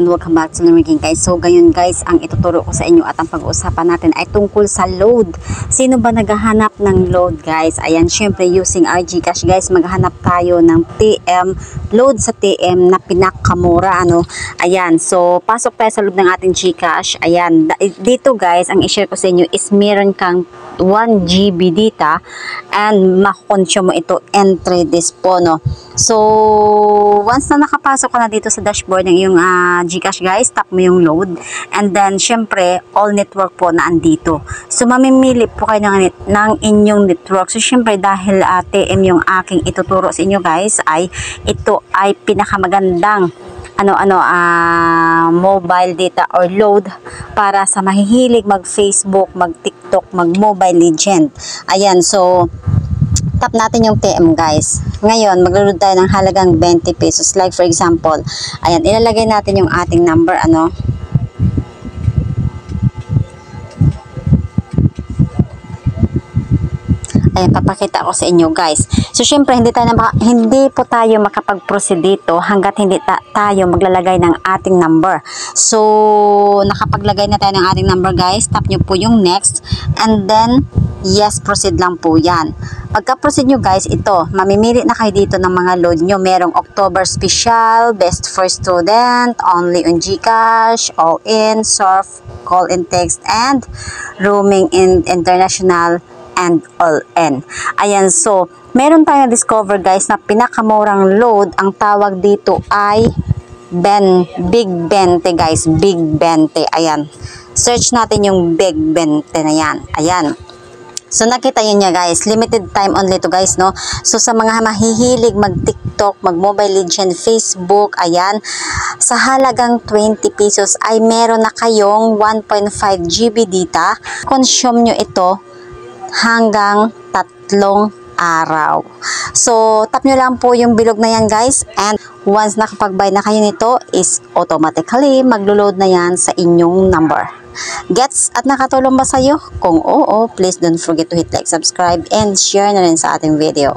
and welcome back to Lumerking guys. So ngayon guys, ang ituturo ko sa inyo at ang pag-uusapan natin ay tungkol sa load. Sino ba naghahanap ng load guys? Ayan, syempre using our GCash guys, maghanap tayo ng TM, load sa TM na pinakamura ano. Ayan, so pasok tayo sa loob ng ating GCash. Ayan, dito guys, ang i-share ko sa inyo is meron kang 1 GB data and makukonsume mo ito entry this po no. So once na nakapasok ka na dito sa dashboard ng iyong GCash guys, tap mo yung load and then syempre all network po na andito. So mamimili po kayo ng inyong network. So syempre dahil TM yung aking ituturo sa inyo guys, ay ito ay pinakamagandang mobile data or load para sa mahihilig mag Facebook, mag TikTok, mag Mobile Legend. Ayan, so tap natin yung TM guys. Ngayon, maglo-load tayo ng halagang 20 pesos. Like for example, ayan, ilalagay natin yung ating number, ayan, papakita ko sa inyo guys. So syempre hindi po tayo makapag-proceed dito hangga't hindi tayo maglalagay ng ating number. So nakapaglagay na tayo ng ating number guys, tap nyo po yung next and then yes, proceed lang po yan. Pagka-proceed nyo guys, ito, mamimili na kayo dito ng mga load nyo. Merong October Special, Best for Student, Only on GCash, All In, Surf, Call and Text, and Roaming in International, and All In. Ayan, so, meron tayong discover guys na pinakamurang load, ang tawag dito ay Big 20 guys, Big 20. Ayan, search natin yung Big 20 na yan. Ayan. So nakita yun niya guys, limited time only to guys no. So sa mga mahihilig mag TikTok, mag Mobile Legend, Facebook, ayan, sa halagang 20 pesos ay meron na kayong 1.5 GB data. Consume nyo ito hanggang 3 araw. So tap nyo lang po yung bilog na yan guys and once nakapag-buy na kayo nito is automatically maglo-load na yan sa inyong number. Gets at nakatulong ba sa'yo? Kung oo, please don't forget to hit like, subscribe, and share na rin sa ating video.